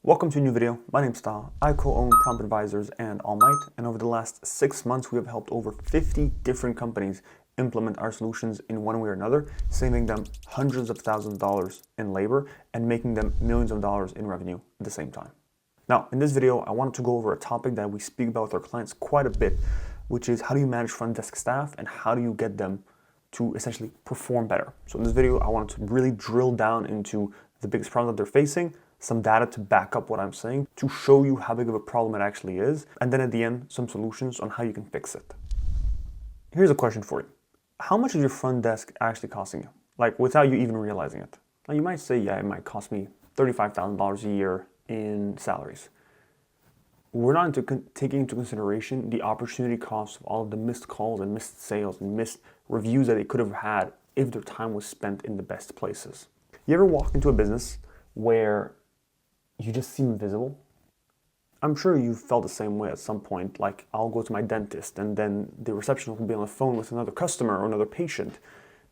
Welcome to a new video. My name's Taha. I co-own Prompt Advisors and All Might, and over the last 6 months, we have helped over 50 different companies implement our solutions in one way or another, saving them hundreds of thousands of dollars in labor and making them millions of dollars in revenue at the same time. Now, in this video, I wanted to go over a topic that we speak about with our clients quite a bit, which is how do you manage front desk staff and how do you get them to essentially perform better. So in this video, I wanted to really drill down into the biggest problem that they're facing, some data to back up what I'm saying, to show you how big of a problem it actually is, and then at the end, some solutions on how you can fix it. Here's a question for you. How much is your front desk actually costing you? Like, without you even realizing it. Now, you might say, yeah, it might cost me $35,000 a year in salaries. We're not taking into consideration the opportunity costs of all of the missed calls and missed sales and missed reviews that they could have had if their time was spent in the best places. You ever walk into a business where you just seem invisible? I'm sure you felt the same way at some point. Like, I'll go to my dentist and then the receptionist will be on the phone with another customer or another patient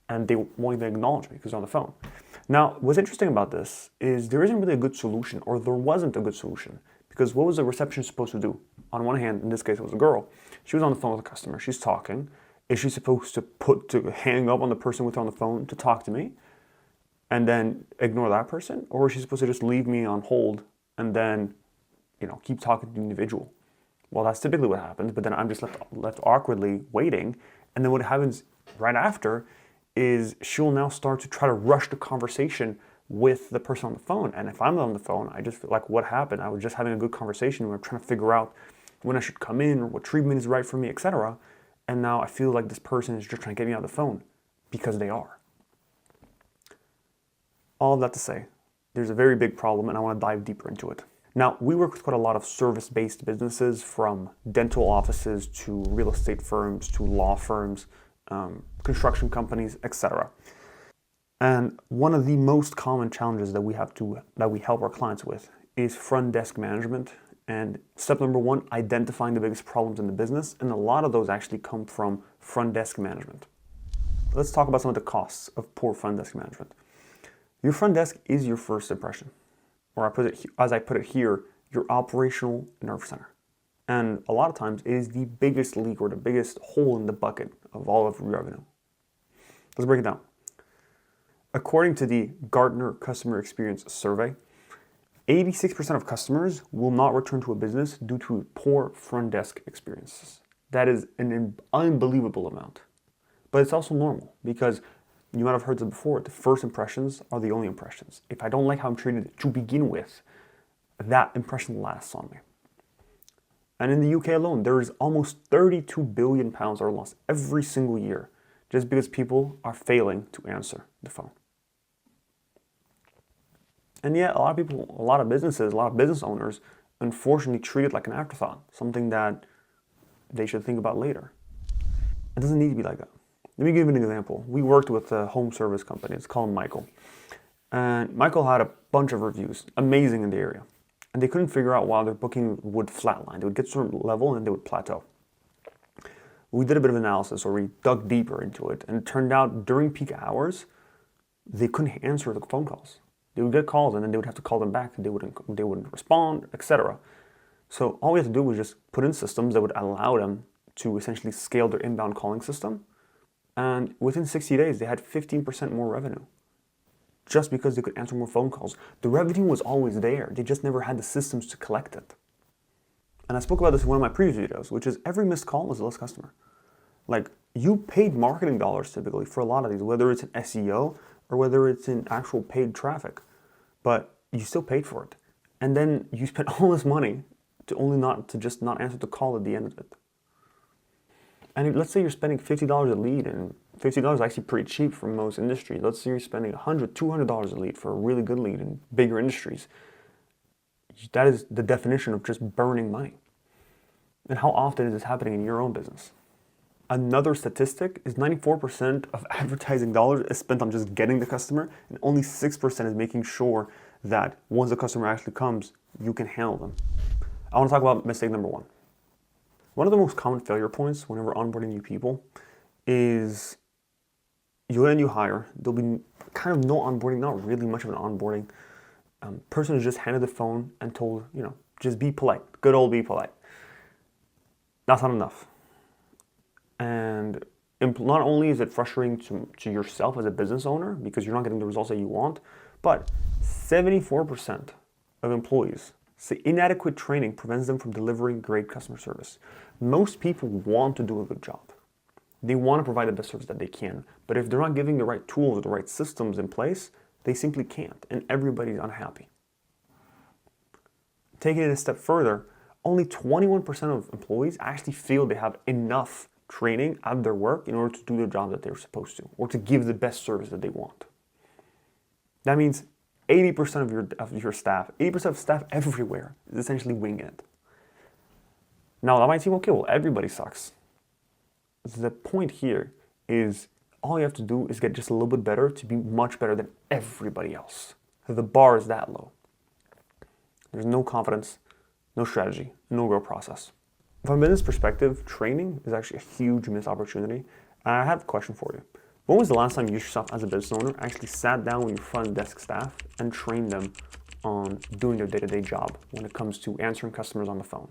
and they won't even acknowledge me because they're on the phone. Now, what's interesting about this is there isn't really a good solution, or there wasn't a good solution, because what was the receptionist supposed to do? On one hand, in this case it was a girl, she was on the phone with a customer, she's talking. Is she supposed to hang up on the person with her on the phone to talk to me and then ignore that person? Or is she supposed to just leave me on hold and then, keep talking to the individual? Well, that's typically what happens, but then I'm just left awkwardly waiting. And then what happens right after is she'll now start to try to rush the conversation with the person on the phone. And if I'm on the phone, I just feel like, what happened? I was just having a good conversation. We were trying to figure out when I should come in or what treatment is right for me, etc. And now I feel like this person is just trying to get me on the phone because they are. All of that to say, there's a very big problem and I want to dive deeper into it. Now, we work with quite a lot of service-based businesses, from dental offices to real estate firms to law firms, construction companies, etc. And one of the most common challenges that we help our clients with is front desk management. And step number one, identifying the biggest problems in the business. And a lot of those actually come from front desk management. Let's talk about some of the costs of poor front desk management. Your front desk is your first impression, or as I put it here, your operational nerve center. And a lot of times it is the biggest leak or the biggest hole in the bucket of all of your revenue. Let's break it down. According to the Gartner Customer Experience Survey, 86% of customers will not return to a business due to poor front desk experiences. That is an unbelievable amount. But it's also normal, because you might have heard this before, the first impressions are the only impressions. If I don't like how I'm treated to begin with, that impression lasts on me. And in the UK alone, there is almost 32 billion pounds are lost every single year just because people are failing to answer the phone. And yet, a lot of businesses, a lot of business owners, unfortunately treat it like an afterthought, something that they should think about later. It doesn't need to be like that. Let me give you an example. We worked with a home service company. It's called Michael. And Michael had a bunch of reviews, amazing in the area. And they couldn't figure out why their booking would flatline. They would get to a certain level and then they would plateau. We did a bit of analysis, or we dug deeper into it. And it turned out during peak hours, they couldn't answer the phone calls. They would get calls and then they would have to call them back. They wouldn't respond, etc. So all we had to do was just put in systems that would allow them to essentially scale their inbound calling system. And within 60 days, they had 15% more revenue just because they could answer more phone calls. The revenue was always there. They just never had the systems to collect it. And I spoke about this in one of my previous videos, which is every missed call is a lost customer. Like, you paid marketing dollars typically for a lot of these, whether it's in SEO or whether it's in actual paid traffic, but you still paid for it. And then you spent all this money to just not answer the call at the end of it. And let's say you're spending $50 a lead, and $50 is actually pretty cheap for most industries. Let's say you're spending $100, $200 a lead for a really good lead in bigger industries. That is the definition of just burning money. And how often is this happening in your own business? Another statistic is 94% of advertising dollars is spent on just getting the customer, and only 6% is making sure that once the customer actually comes, you can handle them. I want to talk about mistake number one. One of the most common failure points whenever onboarding new people is you get a new hire, there'll be kind of no onboarding, not really much of an onboarding, Person is just handed the phone and told, just be polite. Good old be polite. That's not enough. And not only is it frustrating to yourself as a business owner because you're not getting the results that you want, but 74% of employees say inadequate training prevents them from delivering great customer service. Most people want to do a good job. They want to provide the best service that they can, but if they're not giving the right tools or the right systems in place, they simply can't, and everybody's unhappy. Taking it a step further, only 21% of employees actually feel they have enough training at their work in order to do the job that they're supposed to, or to give the best service that they want. That means 80% of your staff, 80% of staff everywhere is essentially winging it. Now that might seem okay, well, everybody sucks. The point here is all you have to do is get just a little bit better to be much better than everybody else. The bar is that low. There's no confidence, no strategy, no real process. From a business perspective, training is actually a huge missed opportunity. And I have a question for you. When was the last time you yourself as a business owner actually sat down with your front desk staff and trained them on doing their day-to-day job when it comes to answering customers on the phone?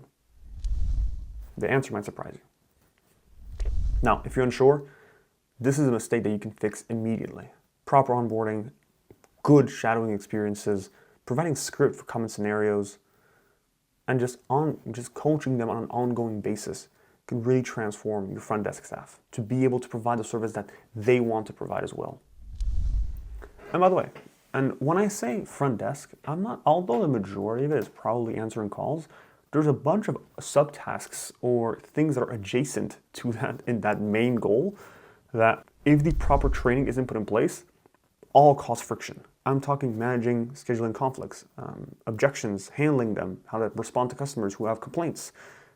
The answer might surprise you. Now, if you're unsure, this is a mistake that you can fix immediately. Proper onboarding, good shadowing experiences, providing script for common scenarios, and just coaching them on an ongoing basis can really transform your front desk staff to be able to provide the service that they want to provide as well. And by the way, and when I say front desk, although the majority of it is probably answering calls, there's a bunch of subtasks or things that are adjacent to that in that main goal that if the proper training isn't put in place, all cause friction. I'm talking managing scheduling conflicts, objections, handling them, how to respond to customers who have complaints,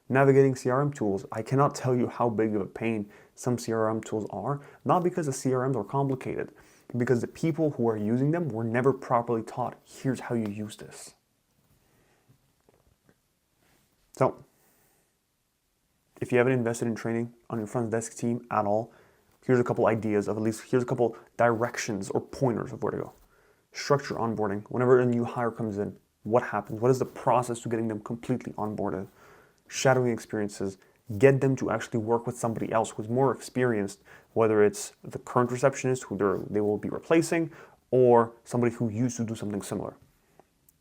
navigating CRM tools. I cannot tell you how big of a pain some CRM tools are, not because the CRMs are complicated, but because the people who are using them were never properly taught, here's how you use this. So, if you haven't invested in training on your front desk team at all, here's a couple ideas of here's a couple directions or pointers of where to go. Structure onboarding. Whenever a new hire comes in, what happens? What is the process to getting them completely onboarded? Shadowing experiences. Get them to actually work with somebody else who's more experienced, whether it's the current receptionist who they will be replacing, or somebody who used to do something similar.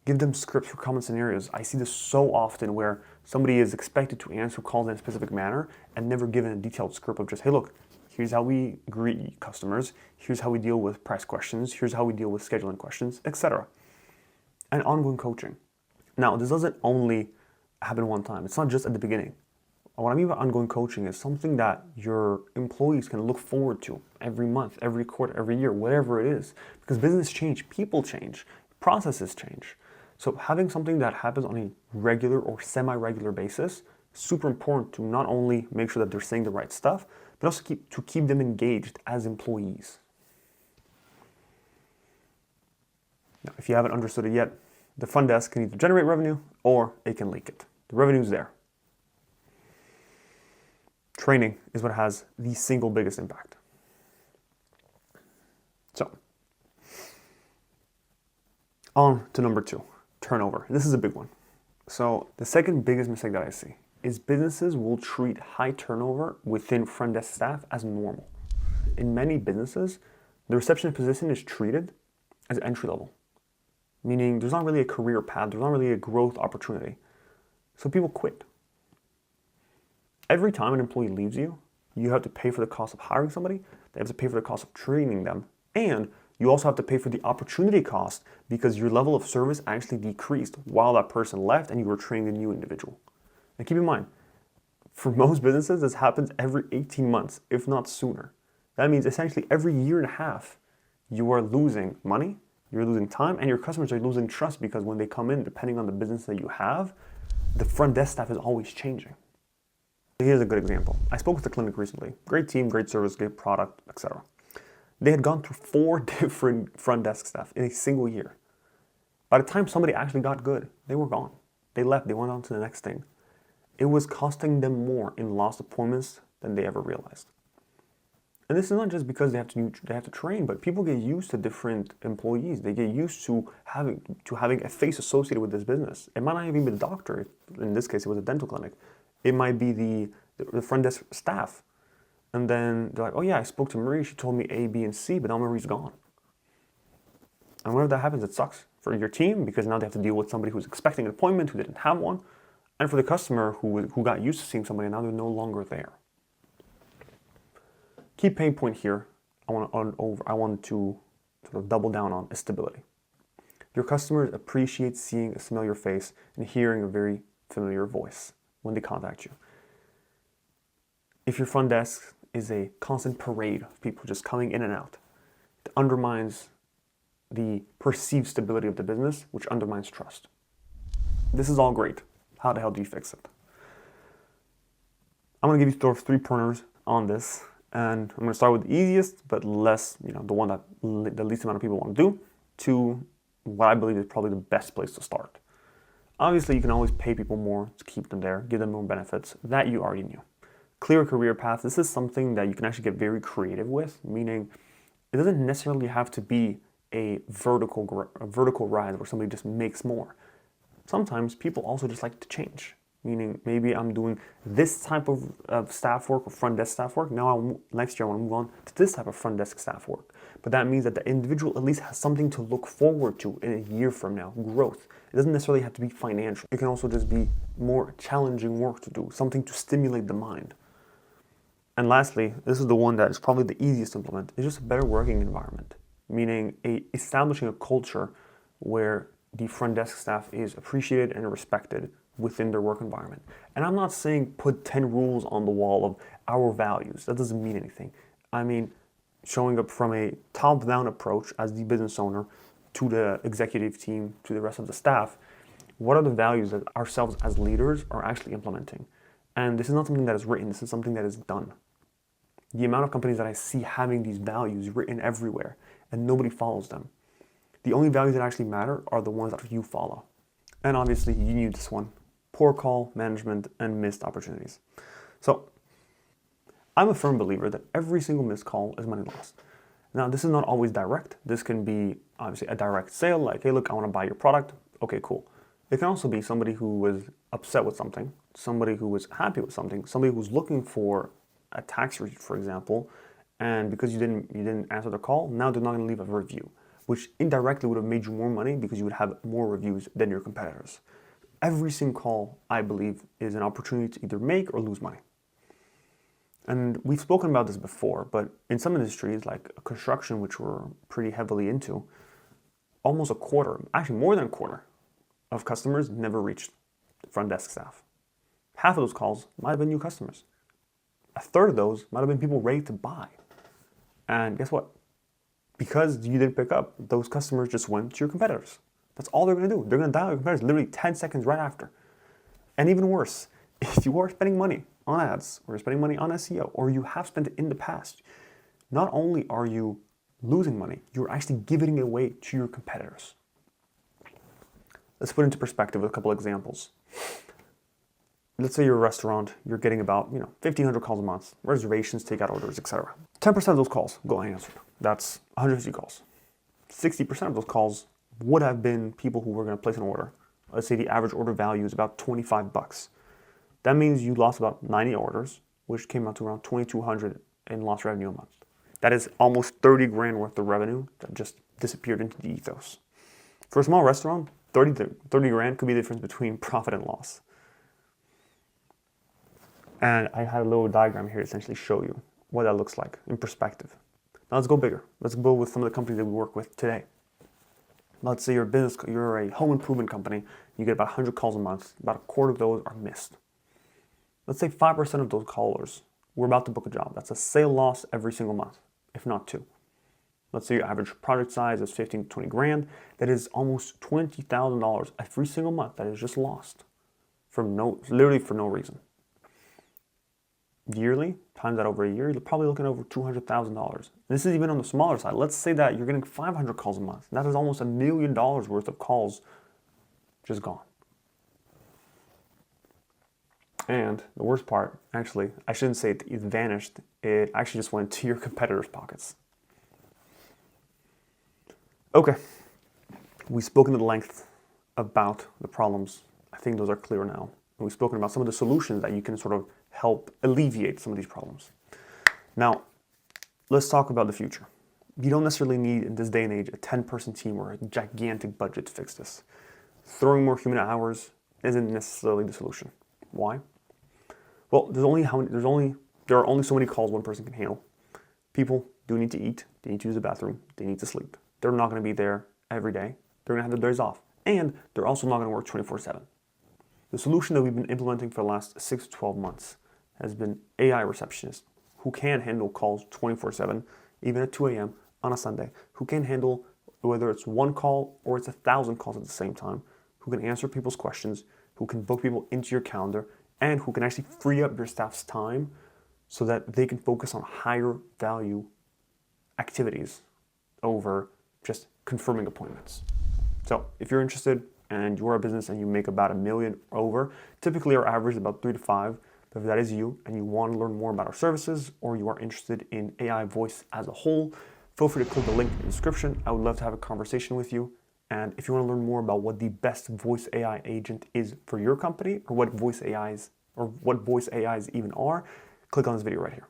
Give them scripts for common scenarios. I see this so often where somebody is expected to answer calls in a specific manner and never given a detailed script of just, hey, look, here's how we greet customers, here's how we deal with price questions, here's how we deal with scheduling questions, etc. And ongoing coaching. Now, this doesn't only happen one time. It's not just at the beginning. What I mean by ongoing coaching is something that your employees can look forward to every month, every quarter, every year, whatever it is. Because business change, people change, processes change. So having something that happens on a regular or semi-regular basis is super important to not only make sure that they're saying the right stuff, but also to keep them engaged as employees. Now, if you haven't understood it yet, the front desk can either generate revenue or it can leak it. The revenue's there. Training is what has the single biggest impact. So, on to number 2, turnover. And this is a big one. So, the second biggest mistake that I see is businesses will treat high turnover within front desk staff as normal. In many businesses, the receptionist position is treated as entry level, meaning there's not really a career path, there's not really a growth opportunity. So people quit. Every time an employee leaves you, you have to pay for the cost of hiring somebody, they have to pay for the cost of training them, and you also have to pay for the opportunity cost because your level of service actually decreased while that person left and you were training a new individual. And keep in mind, for most businesses, this happens every 18 months, if not sooner. That means essentially every year and a half, you are losing money, you're losing time, and your customers are losing trust because when they come in, depending on the business that you have, the front desk staff is always changing. Here's a good example. I spoke with a clinic recently. Great team, great service, great product, etc. They had gone through 4 different front desk staff in a single year. By the time somebody actually got good, they were gone. They left, they went on to the next thing. It was costing them more in lost appointments than they ever realized. And this is not just because they have to train, but people get used to different employees. They get used to having a face associated with this business. It might not even be the doctor. In this case, it was a dental clinic. It might be the front desk staff. And then they're like, oh yeah, I spoke to Marie. She told me A, B, and C, but now Marie's gone. And whenever that happens, it sucks for your team because now they have to deal with somebody who's expecting an appointment, who didn't have one, and for the customer who got used to seeing somebody and now they're no longer there. Key pain point here, I want to sort of double down on is stability. Your customers appreciate seeing a familiar face and hearing a very familiar voice when they contact you. If your front desk is a constant parade of people just coming in and out, it undermines the perceived stability of the business, which undermines trust. This is all great. How the hell do you fix it? I'm going to give you 3 pointers on this, and I'm going to start with the easiest, but less, the one that the least amount of people want to do, to what I believe is probably the best place to start. Obviously, you can always pay people more to keep them there, give them more benefits. That you already knew. Clear career path. This is something that you can actually get very creative with, meaning it doesn't necessarily have to be a vertical rise where somebody just makes more. Sometimes people also just like to change, meaning maybe I'm doing this type of staff work or front desk staff work. Now next year I want to move on to this type of front desk staff work. But that means that the individual at least has something to look forward to in a year from now, growth. It doesn't necessarily have to be financial. It can also just be more challenging work to do, something to stimulate the mind. And lastly, this is the one that is probably the easiest to implement, it's just a better working environment, meaning establishing a culture where the front desk staff is appreciated and respected within their work environment. And I'm not saying put 10 rules on the wall of our values. That doesn't mean anything. I mean, showing up from a top-down approach as the business owner to the executive team, to the rest of the staff, what are the values that ourselves as leaders are actually implementing? And this is not something that is written, this is something that is done. The amount of companies that I see having these values written everywhere and nobody follows them. The only values that actually matter are the ones that you follow. And obviously you need this one. Poor call management and missed opportunities. So I'm a firm believer that every single missed call is money lost. Now this is not always direct. This can be obviously a direct sale like, hey look, I want to buy your product. Okay, cool. It can also be somebody who was upset with something, somebody who was happy with something, somebody who's looking for a tax receipt, for example, and because you didn't answer the call, now they're not going to leave a review, which indirectly would have made you more money because you would have more reviews than your competitors. Every single call, I believe, is an opportunity to either make or lose money. And we've spoken about this before, but in some industries, like construction, which we're pretty heavily into, almost a quarter, actually more than a quarter, of customers never reached the front desk staff. Half of those calls might have been new customers. A third of those might have been people ready to buy. And guess what? Because you didn't pick up, those customers just went to your competitors. That's all they're going to do. They're going to dial your competitors literally 10 seconds right after. And even worse, if you are spending money on ads or spending money on SEO, or you have spent it in the past, not only are you losing money, you're actually giving it away to your competitors. Let's put into perspective with a couple examples. Let's say you're a restaurant, you're getting about 1,500 calls a month, reservations, takeout orders, etc. 10% of those calls go unanswered. That's 150 calls. 60% of those calls would have been people who were going to place an order. Let's say the average order value is about $25. That means you lost about 90 orders, which came out to around 2,200 in lost revenue a month. That is almost 30 grand worth of revenue that just disappeared into the ethos. For a small restaurant, 30 grand could be the difference between profit and loss. And I had a little diagram here to essentially show you what that looks like in perspective. Now let's go bigger. Let's go with some of the companies that we work with today. Let's say you're a home improvement company, you get about 100 calls a month, about a quarter of those are missed. Let's say 5% of those callers were about to book a job. That's a sale loss every single month, if not two. Let's say your average project size is 15 to 20 grand. That is almost $20,000 every single month that is just lost literally for no reason. Yearly, times that over a year, you're probably looking at over $200,000. This is even on the smaller side. Let's say that you're getting 500 calls a month. That is almost $1 million worth of calls just gone. And the worst part, actually, I shouldn't say it vanished. It actually just went to your competitors' pockets. Okay, we've spoken at length about the problems. I think those are clear now. And we've spoken about some of the solutions that you can sort of help alleviate some of these problems. Now, let's talk about the future. You don't necessarily need, in this day and age, a 10-person team or a gigantic budget to fix this. Throwing more human hours isn't necessarily the solution. Why? Well, there are only so many calls one person can handle. People do need to eat, they need to use the bathroom, they need to sleep. They're not going to be there every day. They're going to have their days off. And they're also not going to work 24/7. The solution that we've been implementing for the last 6 to 12 months has been AI receptionists who can handle calls 24/7, even at 2 a.m. on a Sunday, who can handle whether it's one call or it's 1,000 calls at the same time, who can answer people's questions, who can book people into your calendar, and who can actually free up your staff's time so that they can focus on higher value activities over just confirming appointments. So if you're interested and you're a business and you make about $1 million or over, typically our average is about 3 to 5. But if that is you and you want to learn more about our services or you are interested in AI voice as a whole, feel free to click the link in the description. I would love to have a conversation with you. And if you want to learn more about what the best voice AI agent is for your company or what voice AIs even are, click on this video right here.